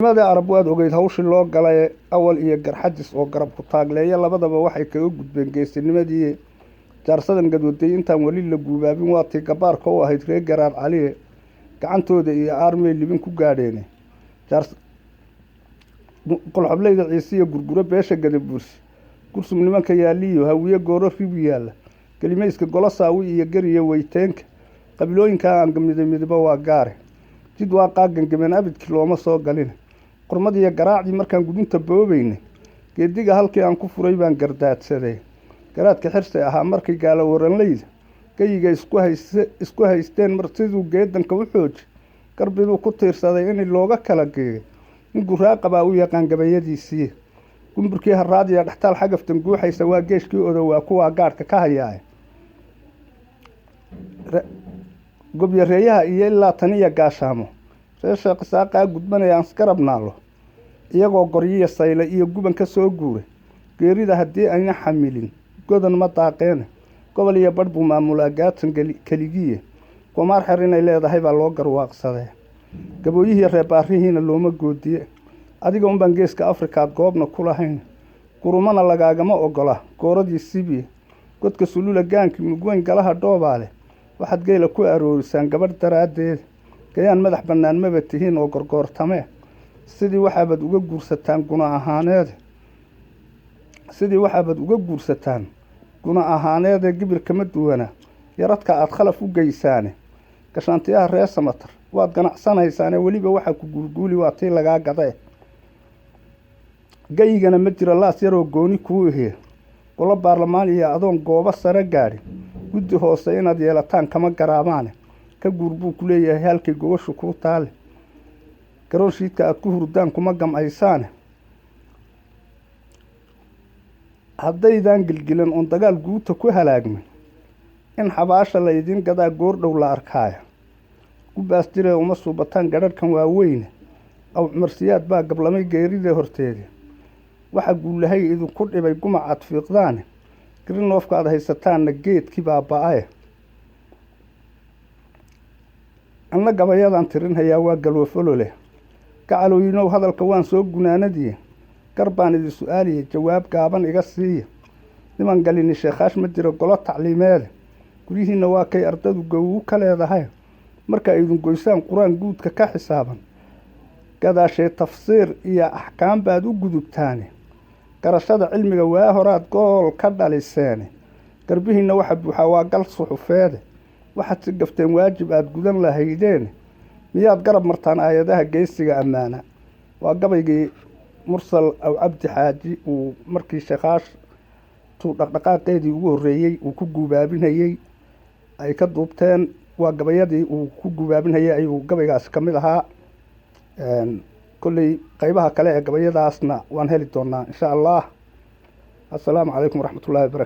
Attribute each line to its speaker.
Speaker 1: Mada Arab waad ogeyd hawshii loo galay awal iyo garxajis oo garab ku taagleeya labadaba waxay kaga gudbeen geesinimadii jaarsadan gadwaday intaan wali la guubaabin waatii gabaarka u ahayd reer Garaar Cali gacantooda iyo armay libin ku gaadheen qolxableyda ciisiyo gurguro beesha gadabuurs kursum nimanka yaaliyo hawiye gooro ribiyaal kalimayska golosaawi iyo gariyo weyteenka qabilooyinka aan midba waa gaar jid waa qaagan gaban abidkii looma soo galin qormadii garaacdi markaan gudunta boobayne geediga halkii aan ku furay baan gardaadsaday garaadka xirsi ahaa markii gaala waranleyda gayiga isku haysteen martiduu geedanka u xooji garbiduu ku tiirsaday in looga kala geeyo in guraaqaba u yaqaan gabayadiisii gumburkii haraadiya dhaxtaal xagaftan guuxaysa waa geeshkii odowaa kuwa gaarka ka hayaay gobyareeyaha iyo ilaa taniya gaashaamo reesha qisaaqa gudbanayaan skarabnaalo iyagoo qoryiya sayle iyo guban ka soo guuray geerida haddii ayna xamilin godan ma daaqeen gobol iyo badh buu maamulaa gaatan kaligiye kumaar xer inay leedahay baa loo garwaaqsaday gabooyihii reebaarihiina looma goodiye adiga unbaan geeska afrikaad goobna ku lahayn gurumana lagaagama ogola gooradii sibiye godka sulula gaankii mugweyn galaha dhoobaale waxaad geela ku aroorisaan gabadh daraadeed gayaan madax bannaan maba tihiin oo gorgoortame sidii waxaabad uga guursataan guna ahaaneed gibir kama duwana yaradka aad khalaf u geysaane gashaantiyaha reer samatar waad ganacsanaysaane weliba waxa ku guulguuli waa tii lagaa gaday gayigana ma jiro laas yaroo gooni kuu ihee golo baarlamaan iyo adoon goobo sare gaadhin guddi hoose inaad yeelataan kama garaabaane ka guur buu ku leeyahay halkay gogoshu kuu taale garoon shiidka aad ku hurdaan kuma gamcaysaane haddaydan gilgilan oon dagaal guuta ku halaagmin in xabaasha la idiin gadaa goordhow la arkaaya gubaas jiree uma suubataan gadharhkan waaweyne aw cumarsiyaad baa gablamay geerida horteeda waxa guulahay idinku dhibay gumacaad fiiqdaane grinoofka aad haysataanna geedkii baaba'aye anna gabayadan tirinhayaa waa galwafolo leh gacalooyinow hadalka waan soo gunaanadiye gar baan idin su-aaliye jawaab gaaban iga siiya niman galini sheekaash ma jiro golo tacliimeede guryihiinna waa kay ardadu gowu ka leedahay marka idin goysaan qur-aan guudka ka xisaaban gadaashee tafsiir iyo axkaam baad u gudubtaane garashada cilmiga waa horaad gool ka dhaliseene garbihiinna waxa buuxaa waa gal suxufeede waxaad si gafteen waajib aad gudan lahaydeen miyaad garab martaan aayadaha geesiga ammaana waa gabaygii mursal aw cabdi xaaji uu markii sheekaash tuu dhaqdhaqaaqeedii ugu horreeyey uu ku guubaabinayey ay ka duubteen waa gabayadii uu ku guubaabinayay ayuu gabaygaasi ka mid ahaa kolley qaybaha kale ee gabayadaasna waan heli doonaa insha allah assalaamu calaykum waraxmatullahi wabarakatu